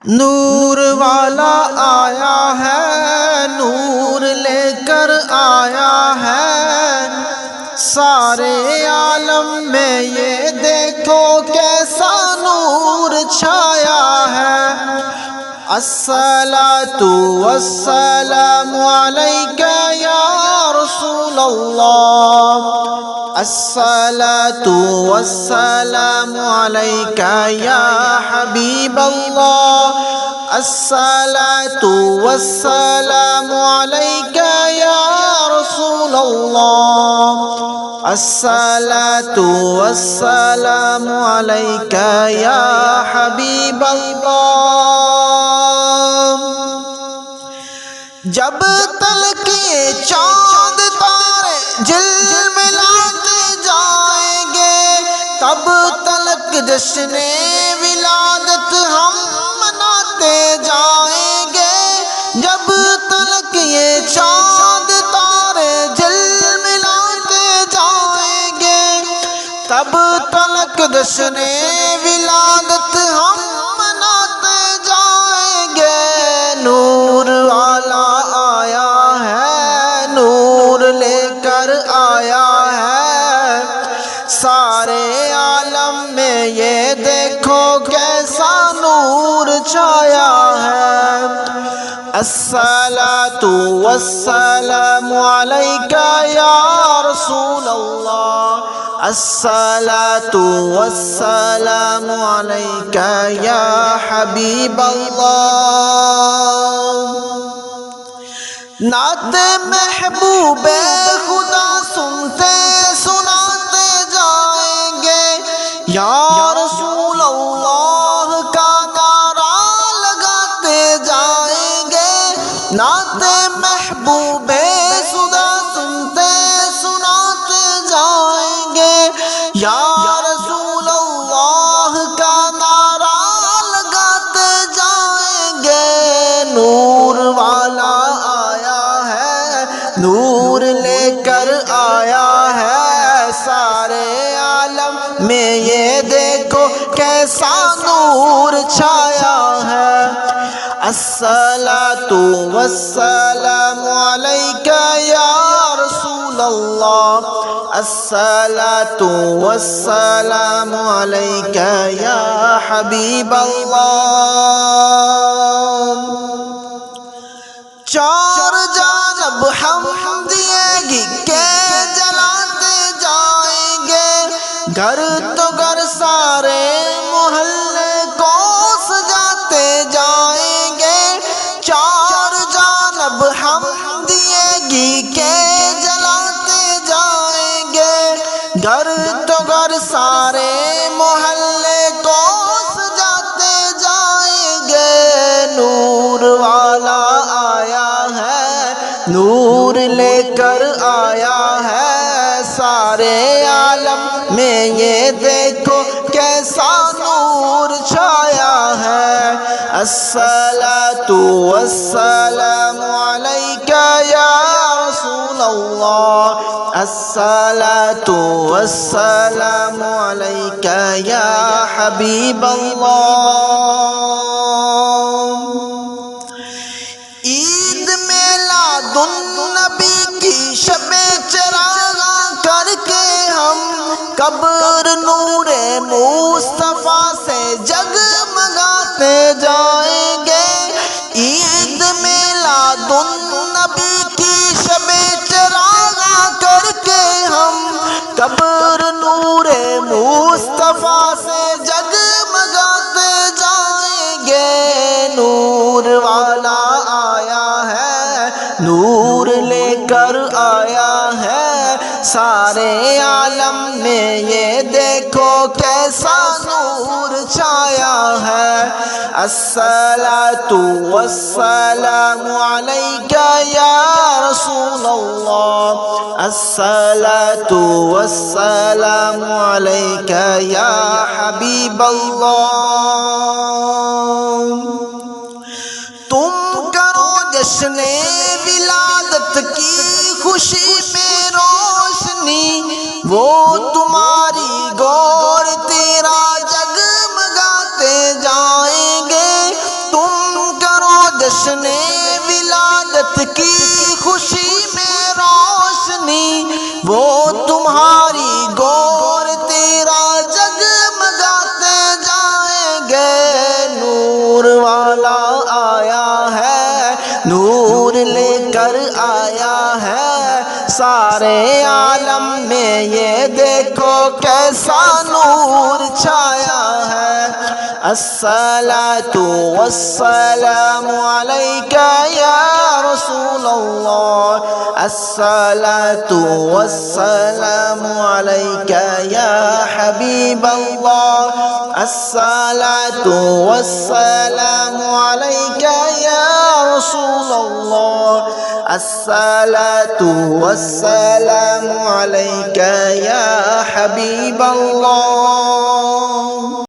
نور والا آیا ہے، نور لے کر آیا ہے، سارے عالم میں یہ دیکھو کیسا نور چھایا ہے۔ الصلاۃ والسلام علیک یا رسول اللہ، الصلاۃ والسلام علیک یا حبیب اللہ، الصلاۃ والسلام علیک یا رسول اللہ، الصلاۃ والسلام علیک یا حبیب اللہ۔ جب تلک یہ چاند تارے جھلملاتے جائیں گے، تب تلک جشن ولادت ہم مناتے جائیں گے۔ جب تلک یہ چاند تارے جھلملاتے جائیں گے، تب تلک جشن ولادت ہم مناتے جائیں گے۔ نور والا آیا ہے، نور لے کر آیا ہے، سارے عالم میں یہ دیکھو کیسا نور چھایا ہے۔ الصلاۃ والسلام علیک یا رسول اللہ، الصلاۃ والسلام علیک یا حبیب اللہ۔ نعت محبوب خدا سنتے سناتے جائیں گے، یا رسول اللہ کا نعرہ لگاتے جائیں گے۔ نعت محبوب خدا سنتے سناتے جائیں گے، یا رسول اللہ کا نعرہ لگاتے جائیں گے۔ نور والا نور لے کر آیا ہے، سارے عالم میں یہ دیکھو کیسا نور چھایا ہے۔ الصلاۃ والسلام علیک یا رسول اللہ، الصلاۃ والسلام علیک یا حبیب اللہ۔ چار جانب ہم دیے کے جلاتے جائیں گے، گھر تو گھر سارے محلے کو سجاتے جائیں گے۔ چار جانب ہم دیے کے جلاتے جائیں گے، گھر تو گھر سارے محلے کو سجاتے جائیں گے۔ نور والا نور لے کر آیا ہے، سارے عالم میں یہ دیکھو کیسا نور چھایا ہے۔ الصلاۃ والسلام علیک یا رسول اللہ، الصلاۃ والسلام علیک یا حبیب اللہ۔ نبی کی شب چراغاں کر کے ہم قبر نور مصطفیٰ سے جگمگاتے جائیں گے۔ عید میلاد النبی کی شب چراغاں کر کے ہم قبر نور مصطفیٰ سے جگمگاتے جائیں گے۔ نور والا آیا ہے، نور لے کر آیا ہے، سارے عالم میں یہ دیکھو کیسا نور چھایا ہے۔ الصلاۃ والسلام علیک یا رسول اللہ، الصلاۃ والسلام علیک یا حبیب اللہ۔ تم کرو جشن ولادت کی خوشی میں روشنی، وہ تمہاری گور تیرا جگمگاتے جائیں گے۔ جشن ولادت کی خوشی میں روشنی، وہ تمہاری گور تیرا جگمگاتے جائیں گے۔ نور والا آیا ہے، نور لے کر آیا ہے، سارے عالم میں یہ دیکھو کیسا نور چھایا ہے۔ الصلاۃ والسلام علیک یا رسول اللہ، الصلاۃ والسلام علیک یا حبیب اللہ، الصلاۃ والسلام علیک یا رسول اللہ، الصلاۃ والسلام علیک یا حبیب اللہ۔